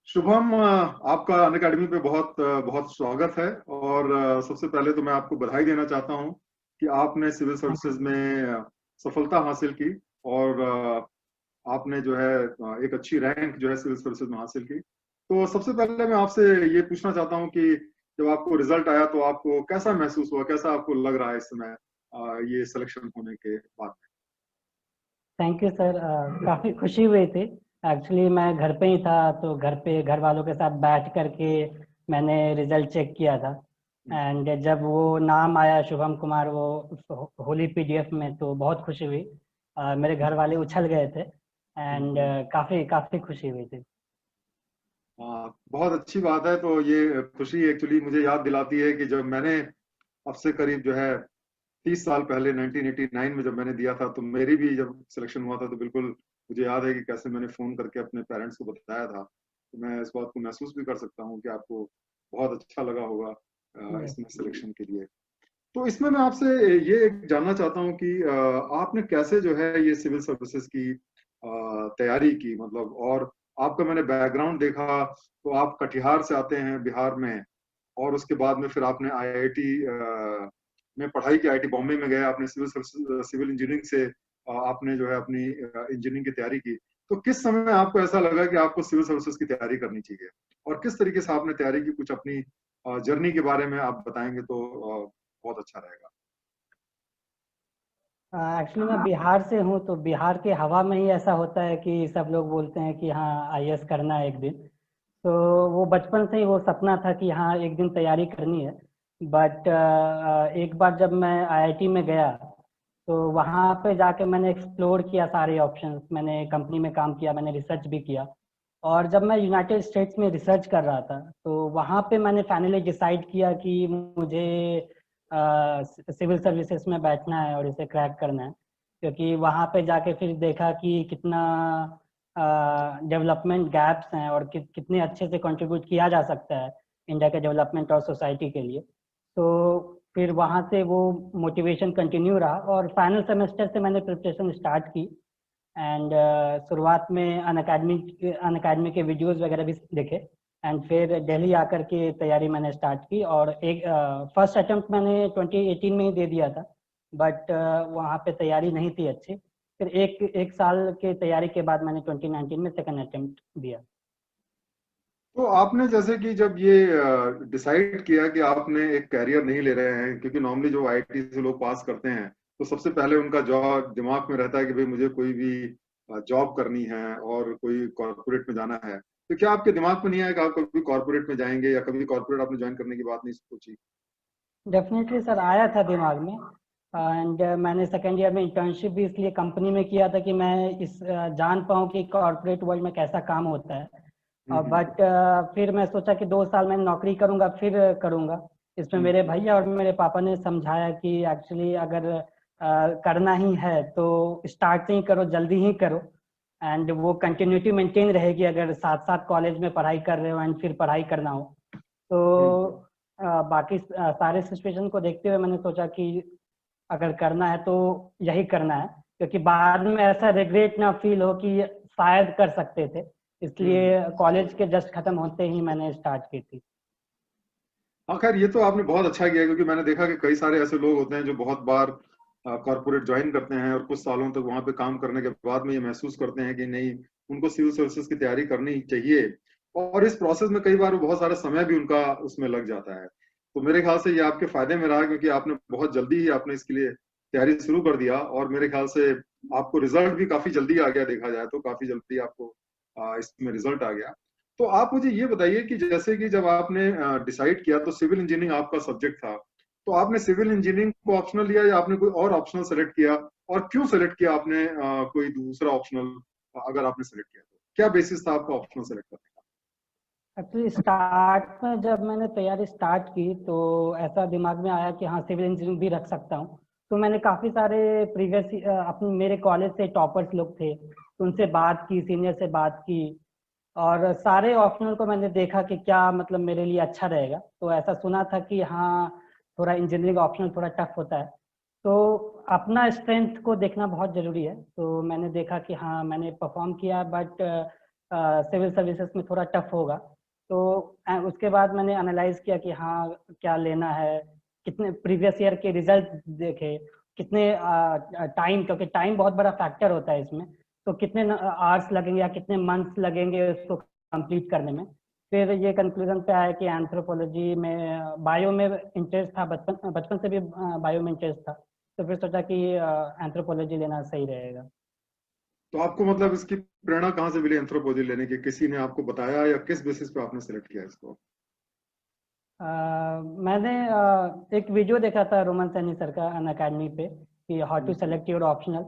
शुभम, आपका अनअकैडमी पे बहुत बहुत स्वागत है। और सबसे पहले तो मैं आपको बधाई देना चाहता हूं कि आपने सिविल थैंक यू। सर्विसेज में सफलता हासिल की। और आपने जो है एक अच्छी रैंक जो है सिविल सर्विसेज में हासिल की। तो सबसे पहले मैं आपसे ये पूछना चाहता हूं कि जब आपको रिजल्ट आया तो आपको कैसा महसूस हुआ, कैसा आपको लग रहा है इस समय ये सिलेक्शन होने के बाद? Thank you sir. काफ़ी खुशी हुई थी। एक्चुअली मैं घर पे ही था, तो घर पे घर वालों के साथ बैठ करके मैंने रिजल्ट चेक किया था। एंड जब वो नाम आया शुभम कुमार वो होली पीडीएफ में, तो बहुत खुशी हुई। मेरे घर वाले उछल गए थे। एंड काफ़ी काफ़ी खुशी हुई थी। हाँ, बहुत अच्छी बात है। तो ये खुशी एक्चुअली मुझे याद दिलाती है कि जब मैंने अब से करीब जो है 30 साल पहले 1989 में जब मैंने दिया था, तो मेरी भी जब सिलेक्शन हुआ था तो बिल्कुल मुझे याद है कि कैसे मैंने फोन करके अपने पेरेंट्स को बताया था। तो मैं इस बात को महसूस भी कर सकता हूँ कि आपको बहुत अच्छा लगा होगा यस। इसमें सिलेक्शन के लिए। तो इसमें मैं आपसे ये जानना चाहता हूँ कि आपने कैसे जो है ये सिविल सर्विसेज की तैयारी की, मतलब। और आपका मैंने बैकग्राउंड देखा तो आप कटिहार से आते हैं बिहार में, और उसके बाद में फिर आपने आईआईटी में पढ़ाई की, आईआईटी बॉम्बे में गए, आपने सिविल इंजीनियरिंग से आपने जो है अपनी इंजीनियरिंग की तैयारी की। तो किस समय आपको ऐसा लगा कि आपको सिविल सर्विसेज की तैयारी करनी चाहिए, और किस तरीके से आपने तैयारी की? कुछ अपनी जर्नी के बारे में आप बताएंगे तो बहुत अच्छा रहेगा। एक्चुअली मैं बिहार से हूँ, तो बिहार के हवा में ही ऐसा होता है कि सब लोग बोलते हैं कि हाँ आईएएस करना है एक दिन। तो वो बचपन से ही वो सपना था कि हाँ एक दिन तैयारी करनी है। बट एक बार जब मैं आईआईटी में गया, तो वहाँ पे जाके मैंने एक्सप्लोर किया सारे ऑप्शंस। मैंने कंपनी में काम किया, मैंने रिसर्च भी किया। और जब मैं यूनाइटेड स्टेट्स में रिसर्च कर रहा था, तो वहाँ पे मैंने फाइनली डिसाइड किया कि मुझे सिविल सर्विसेज में बैठना है और इसे क्रैक करना है। क्योंकि वहाँ पे जाके फिर देखा कि कितना डेवलपमेंट गैप्स हैं और कितने अच्छे से कंट्रीब्यूट किया जा सकता है इंडिया के डेवलपमेंट और सोसाइटी के लिए। तो फिर वहाँ से वो मोटिवेशन कंटिन्यू रहा, और फाइनल सेमेस्टर से मैंने प्रिपरेशन स्टार्ट की। एंड शुरुआत में अन अकेडमी के वीडियोस वगैरह भी देखे। एंड फिर दिल्ली आकर के तैयारी मैंने स्टार्ट की, और एक फर्स्ट अटेम्प्ट मैंने 2018 में ही दे दिया था। बट वहाँ पे तैयारी नहीं थी अच्छी। फिर एक एक साल के तैयारी के बाद मैंने 2019 में सेकंड अटेम्प्ट दिया। तो आपने जैसे कि जब ये डिसाइड किया कि आपने एक कैरियर नहीं ले रहे हैं, क्योंकि नॉर्मली जो आईआईटी से लोग पास करते हैं तो सबसे पहले उनका जॉब दिमाग में रहता है कि भाई मुझे कोई भी जॉब करनी है और कोई कॉर्पोरेट में जाना है। तो क्या आपके दिमाग में नहीं आया कि आप कभी कॉर्पोरेट में जाएंगे, या कभी कॉर्पोरेट आपने ज्वाइन करने की बात नहीं सोची? डेफिनेटली सर, आया था दिमाग में। एंड मैंने सेकेंड ईयर में इंटर्नशिप भी इसलिए कंपनी में किया था कि मैं इस जान पाऊँ कि कॉर्पोरेट वर्ल्ड में कैसा काम होता है। हम्म। बट फिर मैं सोचा कि 2 साल मैं नौकरी करूंगा फिर करूंगा। इसमें हम्म। मेरे भैया और मेरे पापा ने समझाया कि एक्चुअली अगर करना ही है तो स्टार्ट से ही करो, जल्दी ही करो। एंड वो कंटिन्यूटी मेंटेन रहेगी अगर साथ साथ कॉलेज में पढ़ाई कर रहे हो एंड फिर पढ़ाई करना हो। तो हम्म। बाकी सारे सिचुएशन को देखते हुए मैंने सोचा कि अगर करना है तो यही करना है, क्योंकि बाद में ऐसा रिग्रेट ना फील हो कि शायद कर सकते थे। हम्म। इसलिए कॉलेज के जस्ट खत्म होते ही मैंने स्टार्ट की थी। हाँ, खैर ये तो आपने बहुत अच्छा किया, क्योंकि मैंने देखा कि कई सारे ऐसे लोग होते हैं जो बहुत बार कॉर्पोरेट ज्वाइन करते हैं और कुछ सालों तक वहां पे काम करने के बाद में ये महसूस करते हैं कि नहीं, उनको सिविल सर्विसेज की तैयारी करनी चाहिए। और इस प्रोसेस में कई बार बहुत सारा समय भी उनका उसमें लग जाता है। तो मेरे ख्याल से ये आपके फायदे में रहा, क्योंकि आपने बहुत जल्दी ही आपने इसके लिए तैयारी शुरू कर दिया, और मेरे ख्याल से आपको रिजल्ट भी काफी जल्दी आ गया। देखा जाए तो काफी जल्दी आपको इसमें रिजल्ट आ गया। तो आप मुझे ये बताइए कि जैसे कि जब आपने डिसाइड किया तो सिविल इंजीनियरिंग आपका सब्जेक्ट था, तो आपने सिविल इंजीनियरिंग को ऑप्शनल लिया या आपने कोई और ऑप्शनल सेलेक्ट किया? और क्यों सेलेक्ट किया आपने कोई दूसरा ऑप्शनल? अगर आपने सेलेक्ट किया तो क्या बेसिस था आपका ऑप्शनल सेलेक्ट करने एक्चुअली स्टार्ट में जब मैंने तैयारी स्टार्ट की, तो ऐसा दिमाग में आया कि हाँ सिविल इंजीनियरिंग भी रख सकता हूँ। तो मैंने काफ़ी सारे प्रीवियस अपने मेरे कॉलेज से टॉपर्स लोग थे, तो उनसे बात की, सीनियर से बात की। और सारे ऑप्शनल को मैंने देखा कि क्या मतलब मेरे लिए अच्छा रहेगा। तो ऐसा सुना था कि हाँ थोड़ा इंजीनियरिंग ऑप्शनल थोड़ा टफ होता है। तो अपना स्ट्रेंथ को देखना बहुत ज़रूरी है। तो मैंने देखा कि हाँ मैंने परफॉर्म किया, बट सिविल सर्विसेज में थोड़ा टफ होगा। तो उसके बाद मैंने एनालाइज किया कि हाँ क्या लेना है, कितने प्रीवियस ईयर के रिजल्ट देखे, कितने टाइम, क्योंकि टाइम बहुत बड़ा फैक्टर होता है इसमें, तो कितने आवर्स लगेंगे या कितने मंथ्स लगेंगे उसको कंप्लीट करने में। फिर ये कंक्लूजन पे आया कि एंथ्रोपोलॉजी में, बायो में इंटरेस्ट था, बचपन से भी बायो में इंटरेस्ट था, तो फिर सोचा कि एंथ्रोपोलॉजी लेना सही रहेगा। तो आपको मतलब इसकी प्रेरणा कहाँ से मिली एंथ्रोपोलॉजी लेने की? किसी ने आपको बताया या किस बेसिस पे आपने सेलेक्ट किया इसको? मैंने एक वीडियो देखा था रोमन सैनी सर का अन अकेडमी पे कि how to select your optional.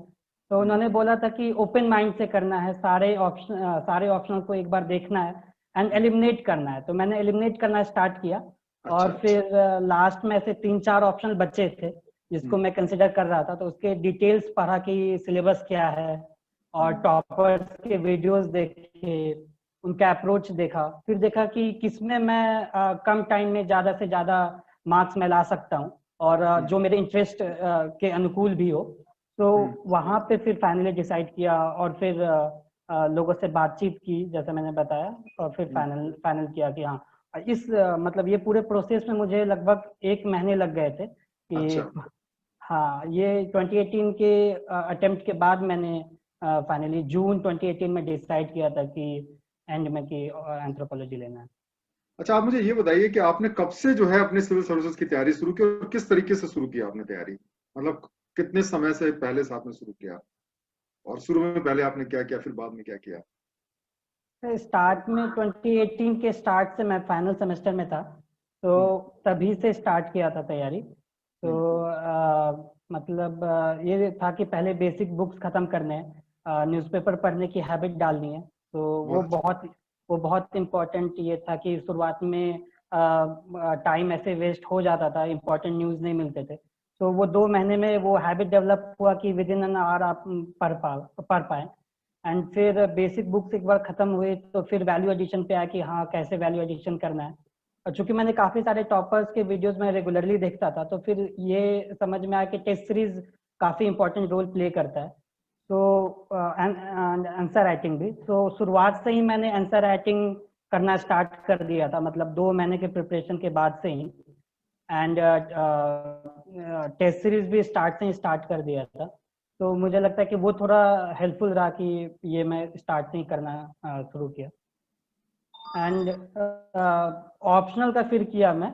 तो उन्होंने बोला था कि ओपन माइंड से करना है, सारे ऑप्शनल को एक बार देखना है एंड एलिमिनेट करना है। तो मैंने एलिमिनेट करना स्टार्ट किया। और फिर लास्ट में ऐसे 3-4 ऑप्शनल बचे थे जिसको मैं कंसिडर कर रहा था, तो उसके डिटेल्स पढ़ा कि सिलेबस क्या है, और टॉपर्स के वीडियोस देखे, उनका अप्रोच देखा, फिर देखा कि किसमें मैं कम टाइम में ज्यादा से ज्यादा मार्क्स में ला सकता हूँ और जो मेरे इंटरेस्ट के अनुकूल भी हो। तो वहां पे फिर फाइनली डिसाइड किया और फिर लोगों से बातचीत की जैसे मैंने बताया, और फिर फाइनल किया कि हाँ इस मतलब ये पूरे प्रोसेस में मुझे लगभग 1 महीने लग गए थे कि हाँ ये 2018 के अटेम्प्ट के बाद मैंने फाइनली जून 2018 में डिसाइड किया था कि एंड में कि एंथ्रोपोलॉजी लेना है। अच्छा, आप मुझे ये बताइए कि आपने कब से जो है अपने सिविल सर्विसेज की तैयारी शुरू की और किस तरीके से शुरू किया आपने तैयारी? मतलब कितने समय से पहले से आपने शुरू किया, और शुरू में पहले आपने क्या किया, फिर बाद में क्या किया? स्टार्ट में 2018 के स्टार्ट से मैं फाइनल सेमेस्टर में था, तो तभी से स्टार्ट किया था तैयारी। तो मतलब ये था कि पहले बेसिक बुक्स खत्म करने हैं, न्यूज़पेपर पढ़ने की हैबिट डालनी है। तो वो बहुत इम्पोर्टेंट ये था कि शुरुआत में टाइम ऐसे वेस्ट हो जाता था, इम्पोर्टेंट न्यूज़ नहीं मिलते थे। तो वो 2 महीने में वो हैबिट डेवलप हुआ कि विद इन एन आवर आप पढ़ पाए। एंड फिर बेसिक बुक्स एक बार खत्म हुए तो फिर वैल्यू एडिशन पे आया कि हाँ कैसे वैल्यू एडिशन करना है। और चूंकि मैंने काफी सारे टॉपर्स के वीडियोस में रेगुलरली देखता था, तो फिर ये समझ में आया कि टेस्ट सीरीज काफी इंपॉर्टेंट रोल प्ले करता है। तो आंसर राइटिंग भी, तो शुरुआत से ही मैंने आंसर राइटिंग करना स्टार्ट कर दिया था, मतलब 2 महीने के प्रिपरेशन के बाद से ही। एंड टेस्ट सीरीज भी स्टार्ट से ही स्टार्ट कर दिया था। तो मुझे लगता है कि वो थोड़ा हेल्पफुल रहा कि ये मैं स्टार्ट से ही करना शुरू किया। एंड ऑप्शनल का फिर किया मैं,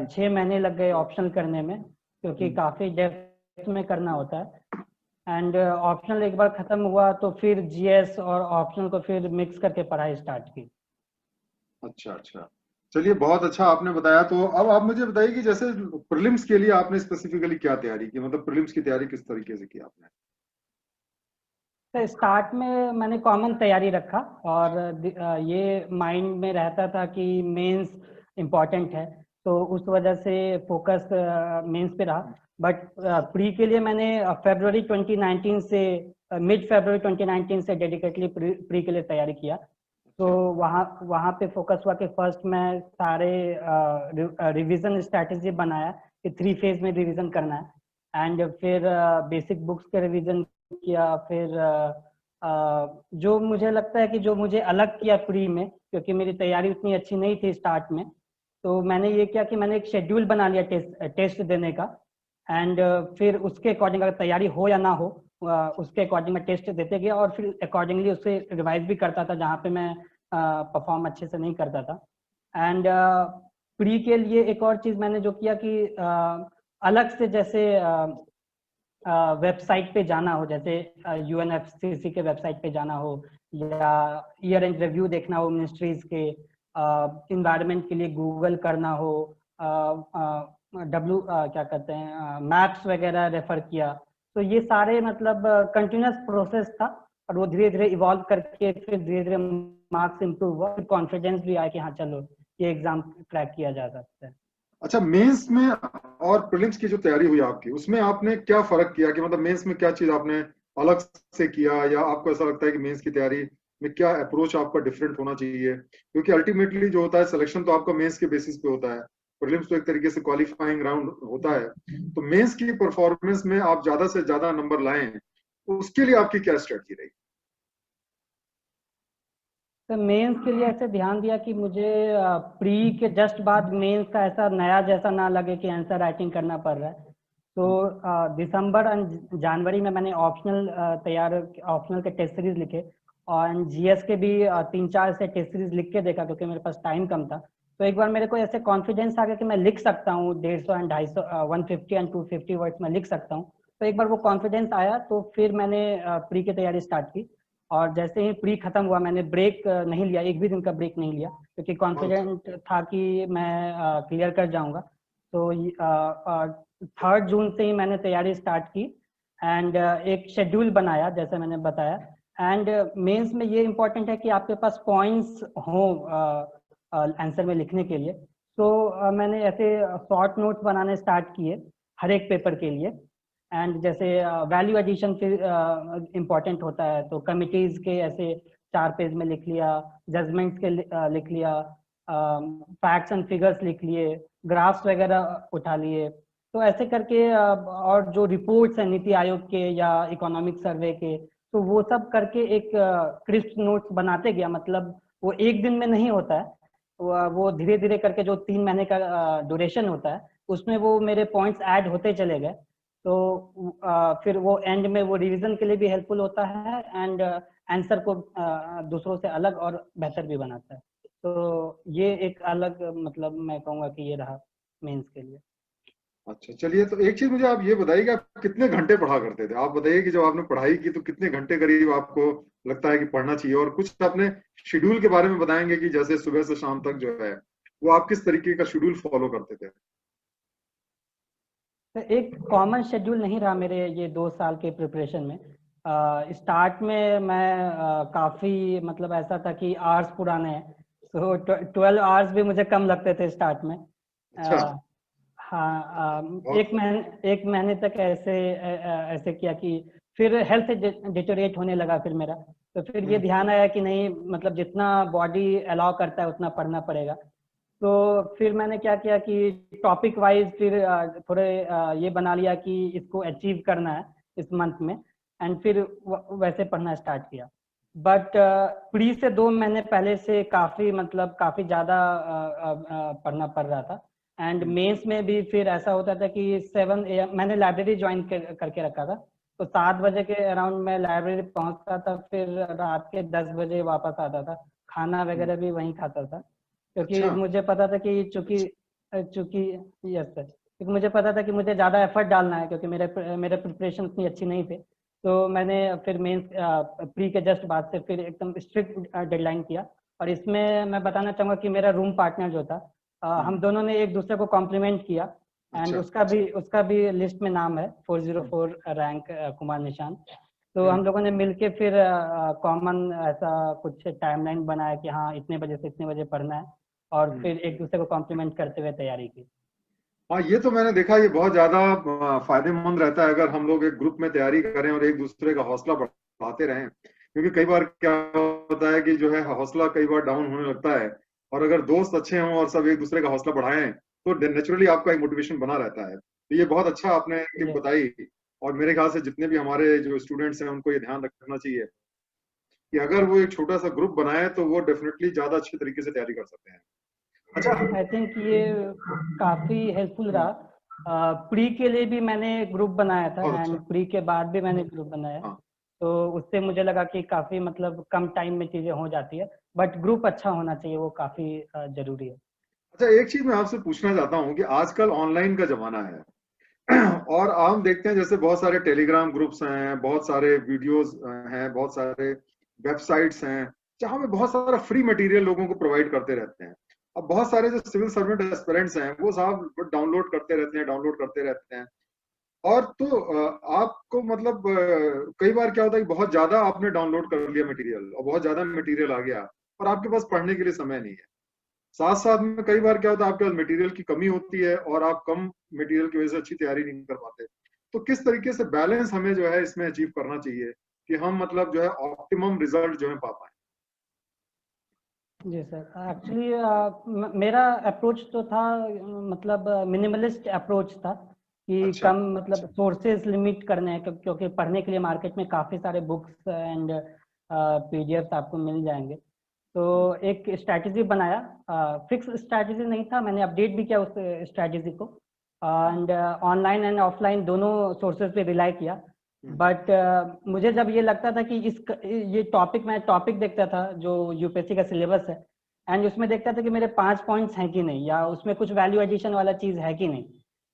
6 महीने लग गए ऑप्शनल करने में, क्योंकि काफी डेप्थ में करना होता है। एंड ऑप्शनल एक बार खत्म हुआ तो फिर जीएस और ऑप्शनल को फिर मिक्स करके पढ़ाई स्टार्ट की। अच्छा अच्छा, चलिए बहुत अच्छा आपने बताया। तो अब आप मुझे बताइए कि जैसे प्रीलिम्स के लिए आपने स्पेसिफिकली क्या तैयारी की, मतलब प्रीलिम्स की तैयारी किस तरीके से की आपने? तो स्टार्ट में मैंने कॉमन तैयारी रखा और ये माइंड में रहता था कि मेंस इम्पॉर्टेंट है, तो उस वजह से फोकस मेंस पे रहा। बट प्री के लिए मैंने फरवरी 2019 से मिड फरवरी 2019 से डेडिकेटली प्री के लिए तैयारी किया। तो वहाँ पे फोकस हुआ कि फर्स्ट मैं सारे रिवीजन स्ट्रैटेजी बनाया कि 3 फेज में रिवीजन करना है। एंड फिर बेसिक बुक्स के रिवीजन किया। फिर जो मुझे लगता है कि जो मुझे अलग किया प्री में, क्योंकि मेरी तैयारी उतनी अच्छी नहीं थी स्टार्ट में, तो मैंने ये किया कि मैंने एक शेड्यूल बना लिया टेस्ट देने का। एंड फिर उसके अकॉर्डिंग अगर तैयारी हो या ना हो, उसके अकॉर्डिंग मैं टेस्ट देते गया और फिर अकॉर्डिंगली उससे रिवाइज भी करता था जहाँ पे मैं परफॉर्म अच्छे से नहीं करता था। एंड प्री के लिए एक और चीज़ मैंने जो किया कि अलग से जैसे वेबसाइट पे जाना हो, जैसे यूएनएफसीसी के वेबसाइट पे जाना हो या ईयर एंड रिव्यू देखना हो मिनिस्ट्रीज के, इन्वायरमेंट के लिए गूगल करना हो, क्या कहते हैं मैप्स वगैरह रेफर किया। तो ये सारे मतलब कंटिन्यूस प्रोसेस था और वो धीरे धीरे इवॉल्व करके फिर धीरे धीरे मार्क्स इम्प्रूव हुआ, फिर कॉन्फिडेंस भी आया कि हाँ चलो ये एग्जाम क्रैक किया जा सकता है। अच्छा, मेंस में और प्रीलिम्स की जो तैयारी हुई आपकी, उसमें आपने क्या फर्क किया कि मतलब मेंस में क्या चीज आपने अलग से किया, या आपको ऐसा लगता है कि मेंस की तैयारी में क्या अप्रोच आपका डिफरेंट होना चाहिए? क्योंकि अल्टीमेटली जो होता है सिलेक्शन तो आपका मेंस के बेसिस पे होता है, प्रीलिम्स तो एक तरीके से क्वालिफाइंग राउंड होता है। तो मेंस की परफॉर्मेंस में आप ज्यादा से ज्यादा नंबर लाएं, उसके लिए आपकी क्या स्ट्रेटजी रही? तो मेंस के लिए ऐसे ध्यान दिया कि मुझे प्री के जस्ट बाद मेंस का ऐसा नया जैसा ना लगे कि आंसर राइटिंग करना पड़ रहा है। तो दिसंबर और जनवरी में मैंने ऑप्शनल के टेस्ट सीरीज लिखे, और जीएस के भी 3-4 से टेस्ट सीरीज लिख के देखा क्योंकि मेरे पास टाइम कम था। तो एक बार मेरे को ऐसे कॉन्फिडेंस आ गया कि मैं लिख सकता हूँ 150 एंड 250, 150 एंड 250 वर्ड्स में लिख सकता हूँ। तो एक बार वो कॉन्फिडेंस आया तो फिर मैंने प्री की तैयारी स्टार्ट की। और जैसे ही प्री खत्म हुआ मैंने ब्रेक नहीं लिया, एक भी दिन का ब्रेक नहीं लिया, क्योंकि कॉन्फिडेंट था कि मैं क्लियर कर जाऊंगा। तो 3 जून से ही मैंने तैयारी स्टार्ट की, एंड एक शेड्यूल बनाया जैसे मैंने बताया। एंड मेंस में ये इम्पोर्टेंट है कि आपके पास पॉइंट्स हों आंसर में लिखने के लिए। तो मैंने ऐसे शॉर्ट नोट्स बनाने स्टार्ट किए हर एक पेपर के लिए। एंड जैसे वैल्यू एडिशन फिर इम्पोर्टेंट होता है, तो कमिटीज के ऐसे 4 पेज में लिख लिया, जजमेंट्स के लिख लिया, फैक्ट्स एंड फिगर्स लिख लिए, ग्राफ्स वगैरह उठा लिए। तो ऐसे करके और जो रिपोर्ट्स हैं नीति आयोग के या इकोनॉमिक सर्वे के, तो वो सब करके एक क्रिस्प नोट्स बनाते गया। मतलब वो एक दिन में नहीं होता है, वो धीरे धीरे करके जो 3 महीने का ड्यूरेशन होता है उसमें वो मेरे पॉइंट्स ऐड होते चले गए। तो फिर वो एंड में वो रिवीजन के लिए भी हेल्पफुल होता है, एंड आंसर को दूसरों से अलग और बेहतर भी बनाता है। तो ये एक अलग, मतलब मैं कहूँगा कि ये रहा मेंस के लिए। अच्छा, चलिए, तो एक चीज मुझे आप ये बताइए कि आप कितने घंटे पढ़ा करते थे? आप बताइए कि जब आपने पढ़ाई की तो कितने घंटे करीब आपको लगता है कि पढ़ना चाहिए, और कुछ अपने शेड्यूल के बारे में बताएंगे कि जैसे सुबह से शाम तक जो है वो आप किस तरीके का शेड्यूल फॉलो करते थे? तो एक कॉमन शेड्यूल नहीं रहा मेरे ये 2 साल के प्रिपरेशन में। स्टार्ट में मैं काफ़ी, मतलब ऐसा था कि आवर्स पुराने हैं, तो 12 आवर्स भी मुझे कम लगते थे स्टार्ट में। अच्छा। हाँ, बहुत। एक महीने तक ऐसे किया कि फिर हेल्थ डिटोरेट होने लगा फिर मेरा। तो फिर ये हम्म। ध्यान आया कि नहीं, मतलब जितना बॉडी अलाउ करता है उतना पढ़ना पड़ेगा। तो फिर मैंने क्या किया कि टॉपिक वाइज फिर थोड़े ये बना लिया कि इसको अचीव करना है इस मंथ में, एंड फिर वैसे पढ़ना स्टार्ट किया। बट प्री से 2 महीने पहले से काफ़ी, मतलब काफ़ी ज़्यादा पढ़ना पड़ रहा था। And hmm. मेंस में भी फिर ऐसा होता था कि 7 AM मैंने लाइब्रेरी ज्वाइन करके रखा था। तो 7 बजे के अराउंड मैं लाइब्रेरी पहुंचता था, फिर रात के 10 बजे वापस आता था। खाना हम्म। वगैरह भी वहीं खाता था, क्योंकि अच्छा। मुझे पता था कि चूंकि चूंकि यस सर, क्योंकि मुझे पता था कि मुझे ज़्यादा एफर्ट डालना है, क्योंकि मेरे प्रिपरेशन इतनी अच्छी नहीं थे। तो मैंने फिर मेंस प्री के जस्ट बाद से फिर एकदम स्ट्रिक्ट डेडलाइन किया। और इसमें मैं बताना चाहूँगा कि मेरा रूम पार्टनर जो था, हम्म। हम दोनों ने एक दूसरे को कॉम्प्लीमेंट किया। एंड अच्छा। उसका भी लिस्ट में नाम है 404 रैंक, कुमार निशान। तो हम्म। हम लोगों ने मिलके फिर कॉमन ऐसा कुछ टाइमलाइन बनाया कि हाँ इतने बजे से इतने बजे पढ़ना है, और हम्म। फिर एक दूसरे को कॉम्प्लीमेंट करते हुए तैयारी की। हाँ, ये तो मैंने देखा, ये बहुत ज्यादा फायदेमंद रहता है अगर हम लोग एक ग्रुप में तैयारी करें और एक दूसरे का हौसला बढ़ाते रहें। क्योंकि कई बार क्या होता है कि जो है हौसला कई बार डाउन होने लगता है, और अगर दोस्त अच्छे हों और सब एक दूसरे का हौसला बढ़ाएं तो नेचुरली आपका एक मोटिवेशन बना रहता है। तो ये बहुत अच्छा आपने टिप यस। बताई। और मेरे ख्याल से जितने भी हमारे जो स्टूडेंट्स हैं उनको ये ध्यान रखना चाहिए कि अगर वो एक छोटा सा ग्रुप बनाए तो वो डेफिनेटली ज्यादा अच्छे तरीके से तैयारी कर सकते हैं। अच्छा। आई थिंक ये काफ़ी हेल्पफुल हम्म। रहा। प्री के लिए भी मैंने ग्रुप बनाया था, बहुत एंड अच्छा। प्री के बाद भी मैंने ग्रुप बनाया। हाँ। तो उससे मुझे लगा कि काफ़ी, मतलब कम टाइम में चीज़ें हो जाती है, बट ग्रुप अच्छा होना चाहिए, वो काफ़ी ज़रूरी है। अच्छा, एक चीज मैं आपसे पूछना चाहता हूँ कि आजकल ऑनलाइन का जमाना है और हम देखते हैं जैसे बहुत सारे टेलीग्राम ग्रुप्स हैं, बहुत सारे वीडियोस हैं, बहुत सारे वेबसाइट्स हैं जहाँ पे बहुत सारा फ्री मटेरियल लोगों को प्रोवाइड करते रहते हैं। अब बहुत सारे जो सिविल सर्वेंट एस्पिरेंट्स हैं वो साहब डाउनलोड करते रहते हैं। और तो आपको मतलब कई बार क्या होता है कि बहुत ज्यादा आपने डाउनलोड कर लिया मटेरियल और बहुत ज्यादा मटेरियल आ गया और आपके पास पढ़ने के लिए समय नहीं है। साथ साथ में कई बार क्या होता है आपके पास मटेरियल की कमी होती है और आप कम मटेरियल की वजह से अच्छी तैयारी नहीं कर पाते। तो किस तरीके से बैलेंस हमें जो है इसमें अचीव करना चाहिए कि हम मतलब जो है ऑप्टिमम रिजल्ट जो है पा पाए? जी सर, एक्चुअली मेरा अप्रोच तो था, मतलब मिनिमलिस्ट अप्रोच था कि अच्छा। कम, मतलब सोर्सेज लिमिट करने हैं, क्योंकि पढ़ने के लिए मार्केट में काफ़ी सारे बुक्स एंड पीडीएफ आपको मिल जाएंगे। तो एक स्ट्रैटेजी बनाया, फिक्स स्ट्रैटेजी नहीं था, मैंने अपडेट भी किया उस स्ट्रैटेजी को, एंड ऑनलाइन एंड ऑफलाइन दोनों सोर्सेज पे रिलाई किया। बट मुझे जब ये लगता था कि ये टॉपिक, मैं टॉपिक देखता था जो यूपीएससी का सिलेबस है, एंड उसमें देखता था कि मेरे 5 पॉइंट्स हैं कि नहीं, या उसमें कुछ वैल्यू एडिशन वाला चीज़ है कि नहीं।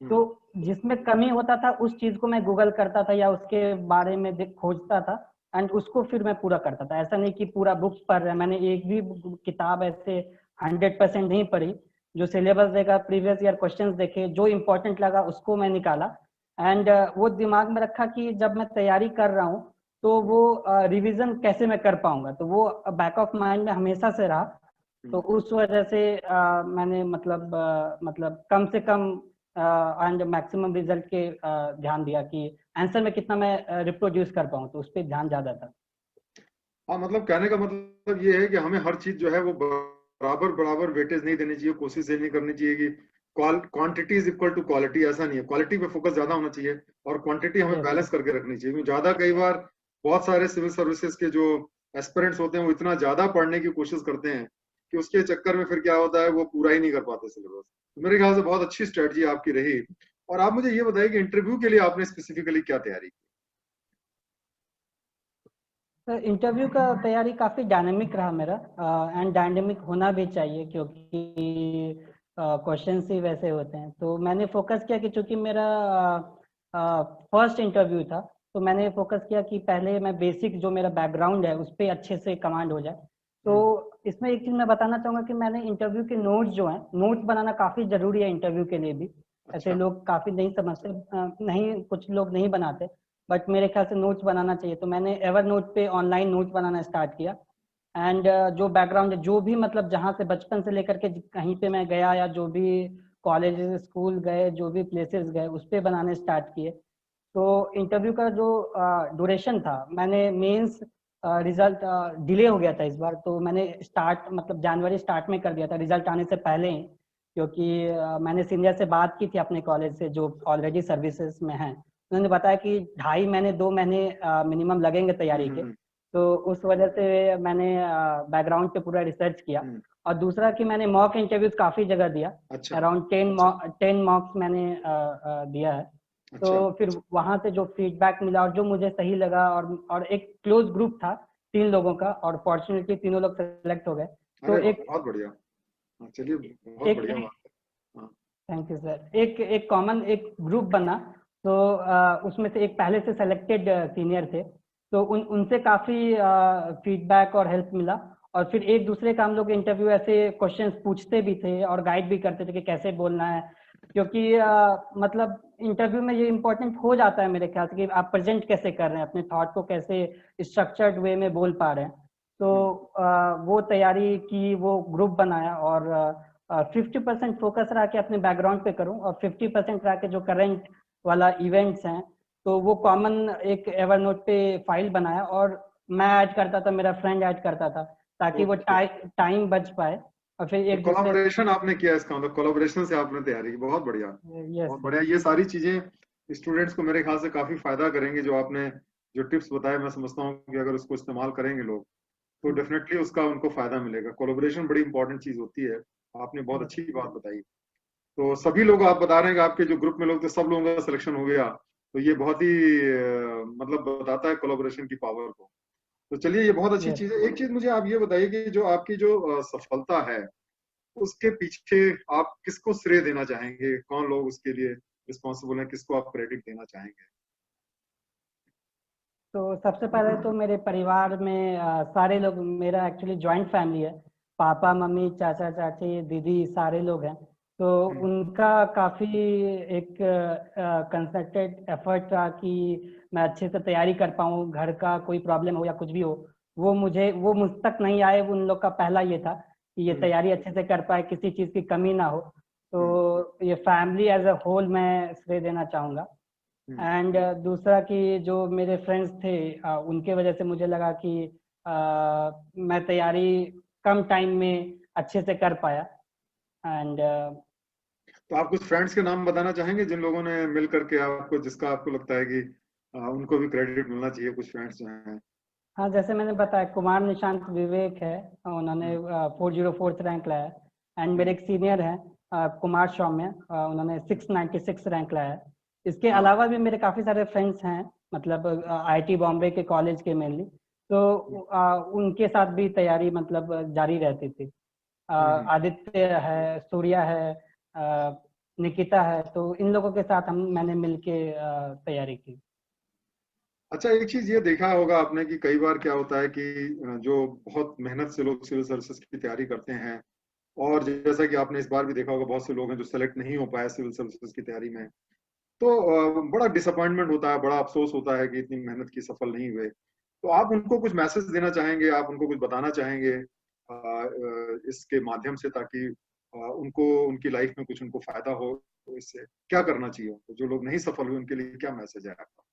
तो जिसमें कमी होता था उस चीज़ को मैं गूगल करता था या उसके बारे में खोजता था, एंड उसको फिर मैं पूरा करता था। ऐसा नहीं कि पूरा बुक्स पढ़ रहे हैं, मैंने एक भी किताब ऐसे 100% नहीं पढ़ी। जो सिलेबस देखा, प्रीवियस ईयर क्वेश्चंस देखे, जो इम्पोर्टेंट लगा उसको मैं निकाला, एंड वो दिमाग में रखा कि जब मैं तैयारी कर रहा हूँ तो वो रिवीजन कैसे मैं कर पाऊंगा, तो वो बैक ऑफ माइंड में हमेशा से रहा। तो उस वजह से मैंने मतलब कम से कम एंड मैक्सिमम रिजल्ट के ध्यान दिया कि आंसर में कितना मैं रिप्रोड्यूस कर पाऊँ, तो उस पर ध्यान ज्यादा था। हाँ, मतलब कहने का मतलब ये है कि हमें हर चीज जो है वो बराबर बराबर वेटेज नहीं देनी चाहिए, कोशिश ये नहीं करनी चाहिए कि quantity is equal to quality. ऐसा नहीं है, क्वालिटी पे फोकस ज्यादा होना चाहिए और क्वांटिटी हमें यस बैलेंस करके रखनी चाहिए। क्योंकि ज्यादा कई बार बहुत सारे सिविल सर्विसेज के जो एस्पिरेंट्स होते हैं वो इतना ज्यादा पढ़ने की कोशिश करते हैं कि उसके चक्कर में फिर क्या होता है, वो पूरा ही नहीं कर पाते सिलेबस। तो मेरे ख्याल से बहुत अच्छी स्ट्रेटजी आपकी रही। और आप मुझे ये बताइए कि इंटरव्यू के लिए आपने स्पेसिफिकली क्या तैयारी की? सर, इंटरव्यू का तैयारी काफ़ी डायनेमिक रहा मेरा, एंड डायनेमिक होना भी चाहिए क्योंकि क्वेश्चंस ही वैसे होते हैं। तो मैंने फोकस किया कि चूंकि मेरा फर्स्ट इंटरव्यू था, तो मैंने फोकस किया कि पहले मैं बेसिक जो मेरा बैकग्राउंड है उस पर अच्छे से कमांड हो जाए। तो इसमें एक चीज़ मैं बताना चाहूँगा कि मैंने इंटरव्यू के नोट्स जो हैं, नोट्स बनाना काफ़ी ज़रूरी है इंटरव्यू के लिए भी। ऐसे अच्छा। लोग काफ़ी नहीं समझते, नहीं, कुछ लोग नहीं बनाते, बट मेरे ख्याल से नोट्स बनाना चाहिए। तो मैंने एवर नोट पे ऑनलाइन नोट्स बनाना स्टार्ट किया, एंड जो बैकग्राउंड है, जो भी मतलब जहाँ से बचपन से लेकर के कहीं पे मैं गया, या जो भी कॉलेज स्कूल गए, जो भी प्लेसेस गए, उस पर बनाने स्टार्ट किए। तो इंटरव्यू का जो ड्यूरेशन था, मैंने मेंस रिजल्ट डिले हो गया था इस बार, तो मैंने स्टार्ट मतलब जनवरी स्टार्ट में कर दिया था, रिजल्ट आने से पहले ही। क्योंकि मैंने सीनियर से बात की थी अपने कॉलेज से जो ऑलरेडी सर्विसेज में हैं, उन्होंने बताया कि 2.5 महीने 2 महीने मिनिमम लगेंगे तैयारी के। तो उस वजह से मैंने बैकग्राउंड पे पूरा रिसर्च किया। और दूसरा कि मैंने मॉक इंटरव्यूज काफ़ी जगह दिया, अच्छा। अराउंड 10 मॉक्स मैंने दिया है। तो अच्छा। फिर वहां से जो फीडबैक मिला और जो मुझे सही लगा, और एक क्लोज ग्रुप था 3 लोगों का, और फॉर्चुनेटली तीनों लोग सेलेक्ट हो गए। तो अरे वाह, एक बहुत बढ़िया। हाँ, चलिए, बहुत एक बढ़िया बात है। हाँ। Thank you sir. एक एक कॉमन एक ग्रुप बना। तो उसमें से एक पहले से सेलेक्टेड सीनियर थे, तो उनसे काफ़ी फीडबैक और हेल्प मिला। और फिर एक दूसरे का हम लोग इंटरव्यू ऐसे क्वेश्चंस पूछते भी थे और गाइड भी करते थे कि कैसे बोलना है। क्योंकि मतलब इंटरव्यू में ये इम्पोर्टेंट हो जाता है मेरे ख्याल से कि आप प्रेजेंट कैसे कर रहे हैं, अपने थॉट को कैसे स्ट्रक्चर्ड वे में बोल पा रहे हैं। तो वो तैयारी की, वो ग्रुप बनाया, और 50% फोकस रहा कि अपने बैकग्राउंड पे करूं, और 50% रहा कि जो करंट वाला इवेंट्स हैं, तो वो कॉमन एक एवरनोट पे फाइल बनाया, और मैं ऐड करता था, मेरा फ्रेंड ऐड करता था, ताकि वो ओके। टाइम बच पाए। और फिर तो एक दूसरे कोलाबोरेशन आपने किया, इसका मतलब कोलाबोरेशन से आपने तैयारी की। बहुत बढ़िया, यस बहुत बढ़िया। ये सारी चीजें स्टूडेंट्स को मेरे ख्याल से काफी फायदा करेंगे। जो आपने जो टिप्स बताए, मैं समझता हूँ कि अगर उसको इस्तेमाल करेंगे लोग तो डेफिनेटली उसका उनको फायदा मिलेगा। कोलाबोरेशन बड़ी इंपॉर्टेंट चीज होती है। आपने बहुत अच्छी बात बताई। तो सभी लोग, आप बता रहे हैं कि आपके जो ग्रुप में लोग थे सब लोगों का सिलेक्शन हो गया, तो ये बहुत ही मतलब बताता है कोलाबोरेशन की पावर को। तो चलिए, ये बहुत अच्छी यस। चीज है। एक चीज मुझे आप ये बताइए कि जो आपकी जो सफलता है उसके पीछे आप किसको श्रेय देना चाहेंगे? कौन लोग उसके लिए रिस्पॉन्सिबल हैं? किसको आप क्रेडिट देना चाहेंगे? तो सबसे पहले तो मेरे परिवार में सारे लोग, मेरा एक्चुअली जॉइंट फैमिली है, पापा मम्मी चाचा चाची दीदी सारे लोग हैं। तो उनका काफ़ी एक कंसंट्रेटेड एफर्ट रहा कि मैं अच्छे से तैयारी कर पाऊँ, घर का कोई प्रॉब्लम हो या कुछ भी हो, वो मुझ तक नहीं आए। उन लोग का पहला ये था कि ये तैयारी अच्छे से कर पाए, किसी चीज़ की कमी ना हो। तो ये फैमिली एज अ होल मैं श्रेय देना चाहूँगा। एंड दूसरा कि जो मेरे फ्रेंड्स थे, उनके वजह से मुझे लगा कि मैं तैयारी कम टाइम में अच्छे से कर पाया। एंड तो आप कुछ फ्रेंड्स के नाम बताना चाहेंगे जिन लोगों ने मिल करके आपको, जिसका आपको लगता है कि उनको भी क्रेडिट मिलना चाहिए, कुछ फ्रेंड्स जो हैं? हाँ, जैसे मैंने बताया, कुमार निशांत विवेक है, उन्होंने 404th रैंक लाया है। एंड मेरे एक सीनियर हैं, कुमार सौम्य, उन्होंने 696 रैंक लाया है। इसके हाँ। अलावा भी मेरे काफ़ी सारे फ्रेंड्स हैं, मतलब आईआईटी बॉम्बे के कॉलेज के मेनली, तो उनके साथ भी तैयारी मतलब जारी रहती थी। हम्म। आदित्य है, सूर्या है, निकिता है, तो इन लोगों के साथ मैंने मिलके तैयारी की। अच्छा, एक चीज ये देखा होगा आपने कि कई बार क्या होता है कि जो बहुत मेहनत से लोग सिविल सर्विसेज की तैयारी करते हैं, और जैसा कि आपने इस बार भी देखा होगा बहुत से लोग हैं जो सेलेक्ट नहीं हो पाए सिविल सर्विसेज की तैयारी में, तो बड़ा डिसअपॉइंटमेंट होता है, बड़ा अफसोस होता है कि इतनी मेहनत की सफल नहीं हुए। तो आप उनको कुछ मैसेज देना चाहेंगे, आप उनको कुछ बताना चाहेंगे इसके माध्यम से, ताकि उनको उनकी लाइफ में कुछ उनको फायदा हो, तो इससे क्या करना चाहिए उनको, जो लोग नहीं सफल हुए उनके लिए क्या मैसेज है आपका?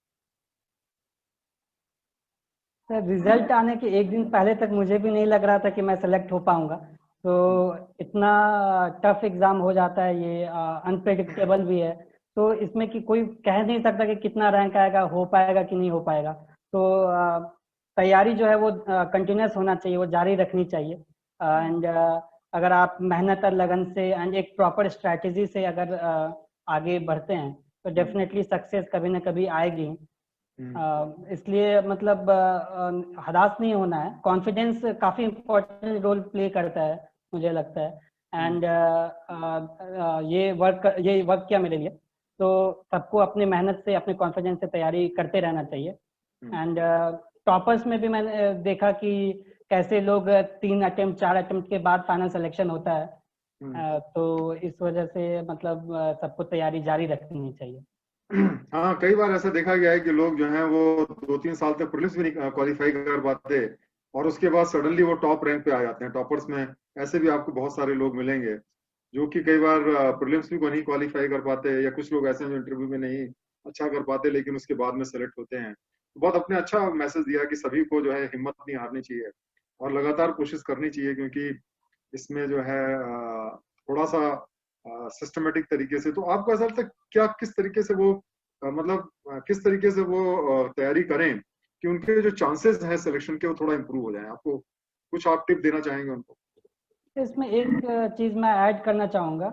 सर, रिजल्ट आने के एक दिन पहले तक मुझे भी नहीं लग रहा था कि मैं सेलेक्ट हो पाऊंगा। तो इतना टफ एग्जाम हो जाता है, ये अनप्रेडिक्टेबल भी है। तो इसमें कि कोई कह नहीं सकता कि कितना रैंक आएगा, हो पाएगा कि नहीं हो पाएगा। तो तैयारी जो है वो कंटिन्यूस होना चाहिए, वो जारी रखनी चाहिए। एंड अगर आप मेहनत और लगन से एंड एक प्रॉपर स्ट्रैटेजी से अगर आगे बढ़ते हैं, तो डेफिनेटली सक्सेस कभी ना कभी आएगी। इसलिए मतलब हताश नहीं होना है। कॉन्फिडेंस काफ़ी इम्पोर्टेंट रोल प्ले करता है, मुझे लगता है। एंड ये वर्क किया मेरे लिए। तो सबको अपनी मेहनत से, अपने कॉन्फिडेंस से तैयारी करते रहना चाहिए। एंड टॉपर्स में भी मैंने देखा कि कैसे लोग 3 अटेम्प्ट 4 अटेम्प्ट के बाद फाइनल सिलेक्शन होता है। तो इस वजह से मतलब सबको तैयारी जारी रखनी चाहिए। हाँ, कई बार ऐसा देखा गया है कि लोग जो हैं वो 2-3 साल तक प्रीलिम्स भी नहीं क्वालिफाई कर पाते, और उसके बाद सडनली वो टॉप रैंक पे आ जाते हैं टॉपर्स में। ऐसे भी आपको बहुत सारे लोग मिलेंगे जो कि कई बार प्रीलिम्स भी को नहीं क्वालिफाई कर पाते, या कुछ लोग ऐसे हैं जो इंटरव्यू में नहीं अच्छा कर पाते लेकिन उसके बाद में सेलेक्ट होते हैं। तो बहुत अपने अच्छा मैसेज दिया कि सभी को जो है हिम्मत नहीं हारनी चाहिए और लगातार कोशिश करनी चाहिए, क्योंकि इसमें जो है थोड़ा सा सिस्टमेटिक तरीके से। तो आपको ऐसा लगता है क्या, किस तरीके से वो मतलब किस तरीके से वो तैयारी करें कि उनके जो चांसेस हैं सिलेक्शन के वो थोड़ा इम्प्रूव हो जाए? आपको कुछ आप टिप देना चाहेंगे उनको? इसमें एक चीज़ मैं ऐड करना चाहूँगा।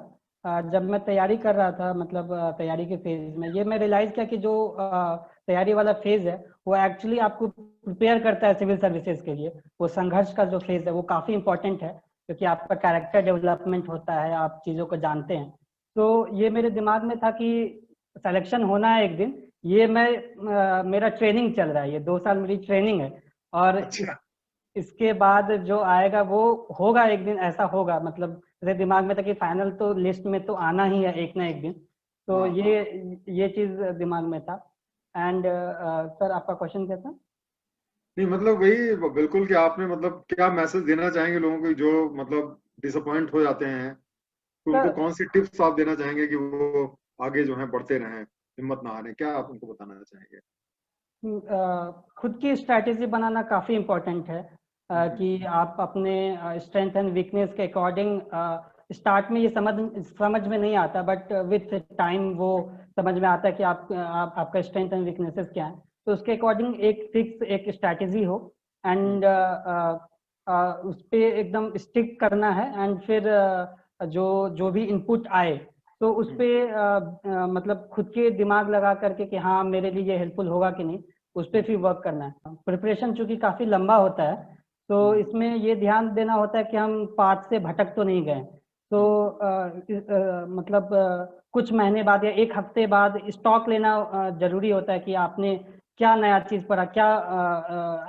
जब मैं तैयारी कर रहा था, मतलब तैयारी के फेज में, ये मैं रियलाइज़ किया कि जो तैयारी वाला फेज है वो एक्चुअली आपको प्रिपेयर करता है सिविल सर्विसेज के लिए। वो संघर्ष का जो फेज है वो काफ़ी इंपॉर्टेंट है, क्योंकि आपका कैरेक्टर डेवलपमेंट होता है, आप चीज़ों को जानते हैं। तो ये मेरे दिमाग में था कि सिलेक्शन होना है एक दिन। ये मेरा ट्रेनिंग चल रहा है, ये 2 साल मेरी ट्रेनिंग है। और अच्छा। इसके बाद जो आएगा वो होगा, एक दिन ऐसा होगा। मतलब मेरे दिमाग में था कि फाइनल तो लिस्ट में तो आना ही है एक ना एक दिन। तो हाँ, हाँ। ये चीज दिमाग में था। एंड सर, आपका क्वेश्चन क्या था? नहीं, मतलब वही बिल्कुल कि आपने मतलब क्या मैसेज देना चाहेंगे लोगों को जो मतलब डिसअपॉइंट हो जाते हैं, तो उनको सर, कौन सी टिप्स आप देना चाहेंगे कि वो आगे जो है बढ़ते रहें, हिम्मत ना हारें? क्या आप उनको बताना चाहेंगे? खुद की स्ट्रैटेजी बनाना काफ़ी इम्पोर्टेंट है। हम्म। कि आप अपने स्ट्रेंथ एंड वीकनेस के अकॉर्डिंग, स्टार्ट में ये समझ में नहीं आता, बट विथ टाइम वो समझ में आता है कि आपका स्ट्रेंथ एंड वीकनेसेस क्या है। तो उसके अकॉर्डिंग एक फिक्स एक स्ट्रैटेजी हो, एंड उस पर एकदम स्टिक करना है। एंड फिर जो जो भी इनपुट आए, तो उस पे मतलब खुद के दिमाग लगा करके कि हाँ, मेरे लिए ये हेल्पफुल होगा कि नहीं, उस पर फिर वर्क करना है। प्रिपरेशन चूंकि काफ़ी लंबा होता है, तो इसमें ये ध्यान देना होता है कि हम पाथ से भटक तो नहीं गए। तो मतलब कुछ महीने बाद या एक हफ्ते बाद स्टॉक लेना जरूरी होता है कि आपने क्या नया चीज़ पढ़ा, क्या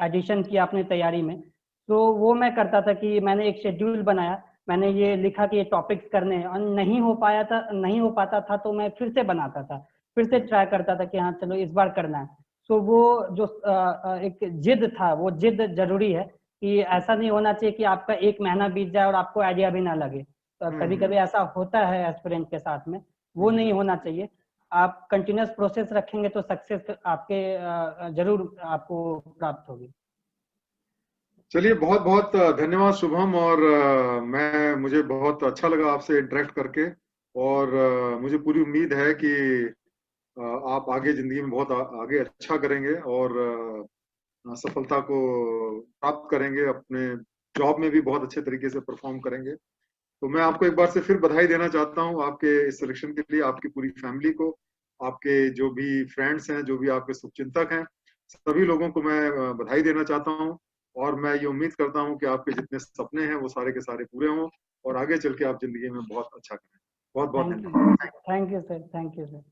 एडिशन किया अपने तैयारी में। तो वो मैं करता था कि मैंने एक शेड्यूल बनाया, मैंने ये लिखा कि ये टॉपिक्स करने हैं, और नहीं हो पाता था तो मैं फिर से बनाता था, फिर से ट्राई करता था कि हाँ चलो इस बार करना है। तो वो जो एक जिद था, वो जिद जरूरी है। कि ऐसा नहीं होना चाहिए कि आपका एक महीना बीत जाए और आपको आइडिया भी ना लगे। तो कभी कभी ऐसा होता है एस्पिरेंट के साथ में, वो नहीं होना चाहिए। आप कंटिन्यूस प्रोसेस रखेंगे तो सक्सेस आपके जरूर आपको प्राप्त होगी। चलिए, बहुत बहुत धन्यवाद शुभम। और मुझे बहुत अच्छा लगा आपसे इंटरेक्ट करके, और मुझे पूरी उम्मीद है कि आप आगे जिंदगी में बहुत आगे अच्छा करेंगे, और सफलता को प्राप्त करेंगे, अपने जॉब में भी बहुत अच्छे तरीके से परफॉर्म करेंगे। तो मैं आपको एक बार से फिर बधाई देना चाहता हूँ आपके इस सिलेक्शन के लिए, आपकी पूरी फैमिली को, आपके जो भी फ्रेंड्स हैं, जो भी आपके शुभचिंतक हैं, सभी लोगों को मैं बधाई देना चाहता हूँ। और मैं ये उम्मीद करता हूँ कि आपके जितने सपने हैं वो सारे के सारे पूरे हों और आगे चल के आप जिंदगी में बहुत अच्छा करें। बहुत बहुत थैंक यू, धन्यवाद। Thank you sir, thank you sir.